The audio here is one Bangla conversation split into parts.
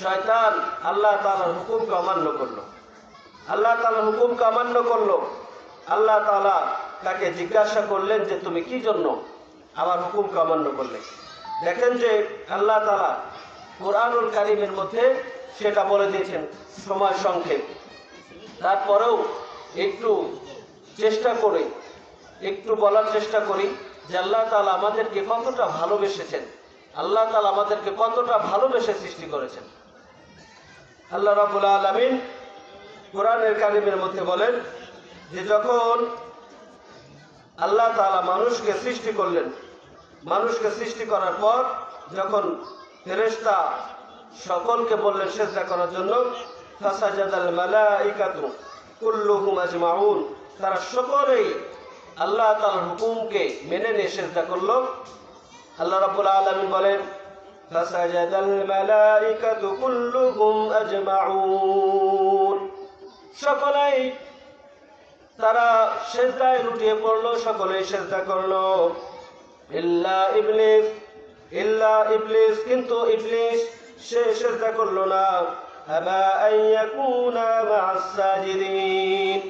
শয়তান আল্লাহ তাআলার হুকুমকে অমান্য করলো। আল্লাহ তাআলার হুকুমকে অমান্য করলো। আল্লাহ তাআলা তাকে জিজ্ঞাসা করলেন যে তুমি কি জন্য আমার হুকুমকে অমান্য করলে। দেখেন যে আল্লাহ তাআলা কোরআনুল কারীমের মধ্যে সেটা বলে দিয়েছেন সময় সংক্ষেপ। তারপরেও একটু চেষ্টা করে একটু বলার চেষ্টা করি যে আল্লাহ তাআলা আমাদেরকে কতটা ভালোবেসেছেন, আল্লাহ তাআলা আমাদেরকে কতটা ভালোবেসে সৃষ্টি করেছেন। আল্লাহ রাব্বুল আলামিন কোরআনের কারীমের মধ্যে বলেন যে যখন আল্লাহ তাআলা মানুষকে সৃষ্টি করলেন, মানুষকে সৃষ্টি করার পর যখন ফেরেশতা সকলকে বললেন সিজদা করার জন্য, ফাসাজাদাল মালাইকাতু কুল্লুহুম আজমাউন, তারা সকলেই আল্লাহ তাআলার হুকুমকে মেনে নিয়ে সিজদা করলো। আল্লাহ রাব্বুল আলামিন বলেন ফাসাজাদাল মালাইকাতু কুল্লুহুম আজমাউন, সকলেই তারা সিজদায় লুটিয়ে পড়লো, সকলেই সিজদা করলো ইল্লা ইবলিস, কিন্তু ইবলিস সে সিজদা করলো না। আবা আইয়াকুনা মা'আস সাজিদিন,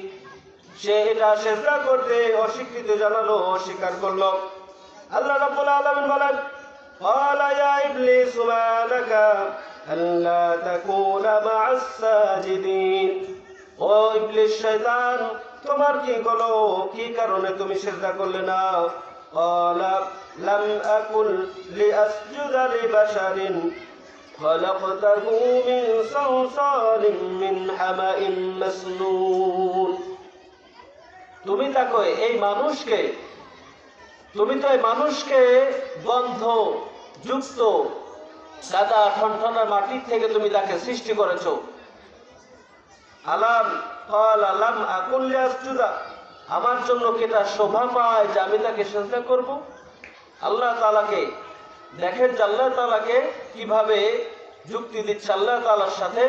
সে এটা সিজদা করতে অস্বীকৃতি জানালো, অস্বীকার করলো। আল্লাহ রাব্বুল আলামিন বলেন ক্বালা ইয়া ইবলিস মা লাকা আল্লা তাকুনা মা'আস সাজিদিন, ও ইবলিস শয়তান তোমার কি হলো, কি কারণে তুমি সিজদা করলে না? ক্বালা লাম আকুল লিআসজুদা লিবাশারিন খলাকতাহু মিন সালসালিন মিন হামাইন মাসনুন, তুমি তাকে এই মানুষকে, তুমি তো এই মানুষকে গন্ধ যুক্ত কাদা ঠনঠনা মাটির থেকে তুমি তাকে সৃষ্টি করেছো। আলাম আকুল লিআসজুদা, আমার জন্য কি এটা শোভা পায় যে আমি তাকে সিজদা করব? আল্লাহ তাআলাকে দেখেন যে আল্লাহ তাআলাকে কিভাবে যুক্তি দিচ্ছে, আল্লাহ তাআলার সাথে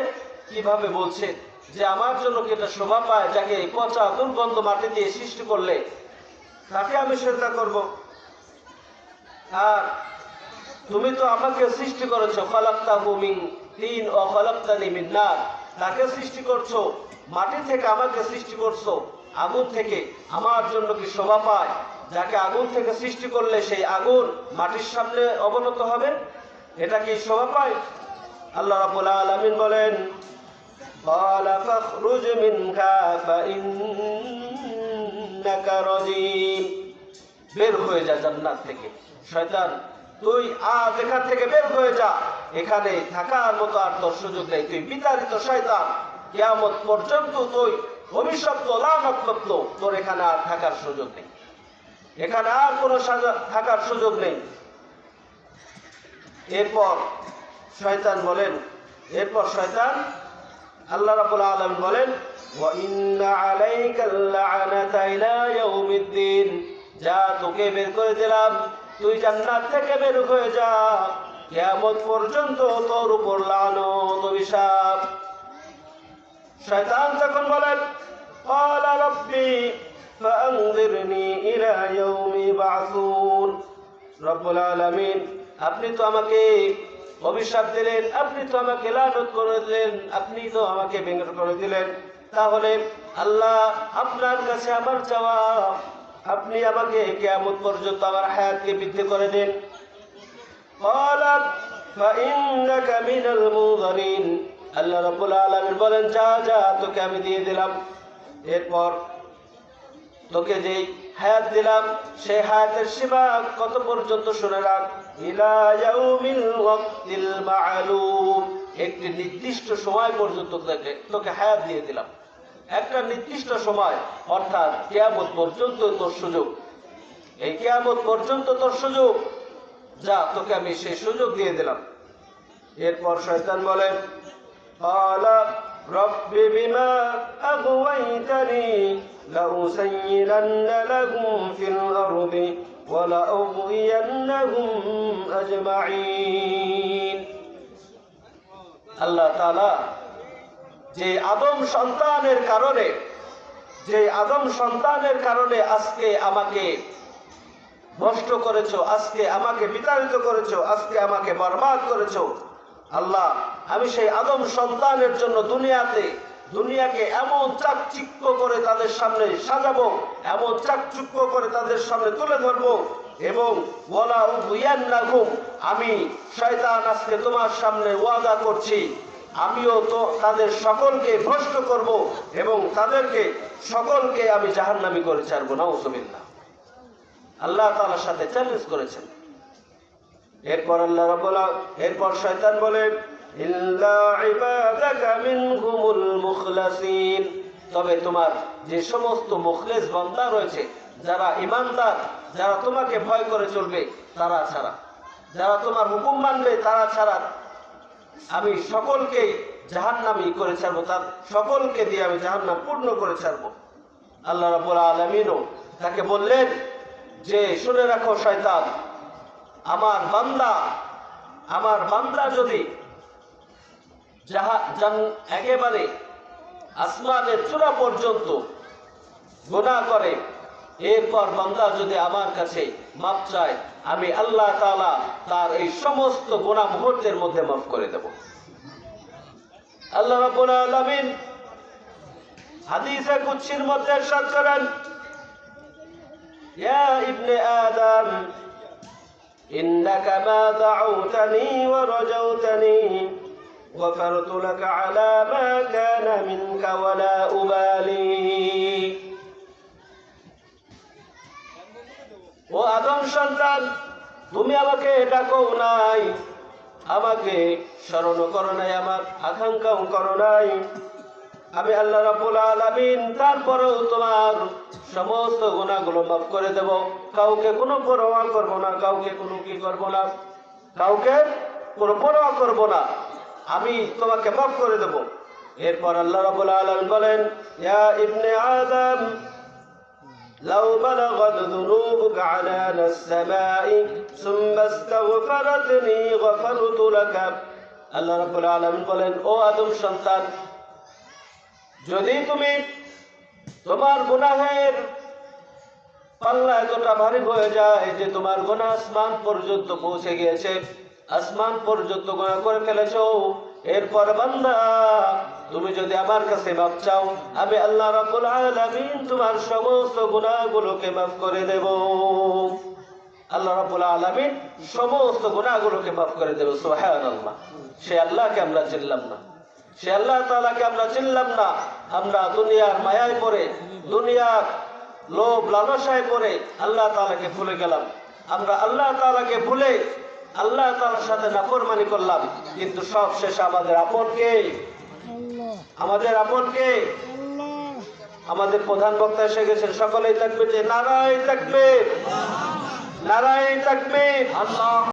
কিভাবে বলছে যে আমার জন্য কি এটা শোভা পায় যাকে পচা দুর্গন্ধ মাটি দিয়ে সৃষ্টি করলে তাকে আমি সিজদা করব? আর তুমি তো আমাকে সৃষ্টি করেছো খালাকতাহু মিন তিন ওয়া খালাকতানি মিন নার, তাকে সৃষ্টি করছো মাটি থেকে, আমাকে সৃষ্টি করছো আগুন থেকে, আমার জন্য কি শোভা পায় যাকে আগুন থেকে সৃষ্টি করলে সেই আগুন মাটির সামনে অবনত হবে? এটা কি শোভা পায়? আল্লাহ রাব্বুল আলামিন বলেন ক্বালা ফাখরুজ মিনহা ফাইন্নাকা রাজীম, বের হয়ে যা জান্নাত থেকে, শয়তান তুই আজ এখান থেকে বের হয়ে যা, এখানে থাকার মতো আর তোর সুযোগ নেই, তুই বিতাড়িত শয়তান, কিয়ামত পর্যন্ত তুই অভিশপ্ত লানতপ্রাপ্ত, তোর এখানে আর থাকার সুযোগ নেই, এখানে আর কোনো থাকার সুযোগ নেই। এরপর শয়তান আল্লাহ রাব্বুল আলামিন বলেন ওয়া ইন্না আলাইকাল লা'নাতা ইলা ইয়াউমিদ্দিন, যা তোকে বের করে দিলাম, তুই জান্নাত থেকে বের হয়ে যা, কিয়ামত পর্যন্ত তোর উপর লানত অভিশাপ। শয়তান তখন বলেন ক্বালা রাব্বি ফাআনযিরনি ইলা ইয়াউমি ইবআসুন, রব্বুল আলামিন আপনি তো আমাকে অভিশাপ দিলেন, আপনি তো আমাকে লানত করে দিলেন, আপনি তো আমাকে বের করে দিলেন, তাহলে আল্লাহ আপনার কাছে আমার চাওয়া আপনি আমাকে কিয়ামত পর্যন্ত আমার হায়াতকে বৃদ্ধি করে দেন। ক্বালা ফাইন্নাকা মিনাল মুনযারিন, আল্লাহ রাব্বুল আলামিন বলেন যা যা তোকে আমি দিয়ে দিলাম, এরপর তোকে যেই হায়াত দিলাম সেই হায়াতের সীমা কত পর্যন্ত শুনে রাখ, ইলা ইয়াউমিল ওয়াক্তিল মা'লুম, একটি নির্দিষ্ট সময় পর্যন্ত তোকে হায়াত দিয়ে দিলাম, একটা নির্দিষ্ট সময়, অর্থাৎ কিয়ামত পর্যন্ত তোর সুযোগ, এই কিয়ামত পর্যন্ত তোর সুযোগ, যা তোকে আমি সেই সুযোগ দিয়ে দিলাম। এরপর শয়তান বলে ক্বালা রাব্বি বিমা আগওয়াইতানি লাউসাইয়িরান্না লাহুম ফিল আরদি ওয়া লাউগিয়ান্নাহুম আজমাইন, আল্লাহ তাআলা যে আদম সন্তানের কারণে আজকে আমাকে নষ্ট করেছো, আজকে আমাকে বিতাড়িত করেছো, আজকে আমাকে বরবাদ করেছো, আল্লাহ, আমি সেই আদম সন্তানের জন্য দুনিয়াকে এমন চাকচিক্য করে তাদের সামনে সাজাবো, এমন চাকচিক্য করে তাদের সামনে তুলে ধরবো, এবং ওয়ালা উগওয়ান্নাহুম, আমি শয়তান আজকে তোমার সামনে ওয়াদা করছি, আমিও তো তাদের সকলকে ভ্রষ্ট করব এবং তাদেরকে সকলকে আমি জাহান্নামী করে ছাড়বো। নাউযুবিল্লাহ। আল্লাহ তাআলার সাথে চ্যালেঞ্জ করেছেন। এরপর শয়তান বলে, ইল্লা ইবাদাকা মিনহুমুল মুখলাসিন, তবে তোমার যে সমস্ত মুখলেস বান্দা রয়েছে, যারা ঈমানদার, যারা তোমাকে ভয় করে চলবে, তারা ছাড়া, যারা তোমার হুকুম মানবে তারা ছাড়া আমি সকলকে জাহান্নামী করে ছাড়বো, তার সকলকে দিয়ে আমি জাহান্নাম পূর্ণ করে ছাড়বো। আল্লাহ রাব্বুল আলামিনও তাকে বললেন যে, শুনে রাখো শয়তান, আমার বান্দা যদি একেবারে আসমানের চূড়া পর্যন্ত গুনাহ করে, এরপর বান্দা যদি আমার কাছে মাপ চায়, আমি আল্লাহ তাআলা তার এই সমস্ত গুনাহ মুহূর্তের মধ্যে মাফ করে দেব। আল্লাহ রাব্বুল আলামিন হাদিসে কুদসির মধ্যে ইরশাদ করেন, ইয়া ইবনে আদম ইন্নাকা মা দাউতানি ওয়া রাজাউতানি গফারতু লাকা আলা মা কানা মিনকা ওয়া লা উবালি। ও আদম সন্তান, তুমি আমাকে ডাকো নাই, আমাকে স্মরণ করো নাই, আমার আকাঙ্ক্ষাও করো নাই, আমি আল্লাহ রাব্বুল আলামিন তারপরেও তোমার সমস্ত গুনাহগুলো মাফ করে দেব। কাউকে কোনো পরোয়া করব না, কাউকে কোনো কি করব না, কাউকে কোনো পরোয়া করব না, আমি তোমাকে মাফ করে দেব। এরপর আল্লাহ রাব্বুল আলামিন বলেন, ইয়া ইবনে আদম লাউ বালাগাত যুনুবুকা আনানাস সামাই সুম্মা ইস্তাগফারতনি গফারতু লাকা। আল্লাহ রাব্বুল আলামিন বলেন, ও আদম সন্তান, যদি তুমি তোমার গুনাহের পাল্লা এতটা ভারী হয়ে যায় যে তোমার গুনাহ আসমান পর্যন্ত পৌঁছে গিয়েছে, আসমান পর্যন্ত গুনাহ করে ফেলেছো, এরপর বান্দা তুমি যদি আমার কাছে মাফ চাও, আমি আল্লাহ রাব্বুল আলামিন তোমার সমস্ত গুনাহগুলোকে মাফ করে দেব। আল্লাহ রাব্বুল আলামিন সমস্ত গুনাহগুলোকে মাফ করে দেব। সুবহানাল্লাহ। সে আল্লাহকে আমরা চিনলাম না, সে আল্লাহ তাআলাকে আমরা চিনলাম না, আমরা দুনিয়ার মায়ায় পড়ে, দুনিয়ার লোভ লালসায় পড়ে আল্লাহ তাআলাকে ভুলে গেলাম। আমরা আল্লাহ তাআলাকে ভুলে আল্লাহ তাআলার সাথে নাফরমানি করলাম, কিন্তু সব শেষে আমাদের আপন কে? আমাদের আপন কে? আমাদের প্রধান বক্তা এসে গেছেন, সকলেই তাকবীর, নারায়ে তাকবীর, নারায়ে তাকবীর। আল্লাহ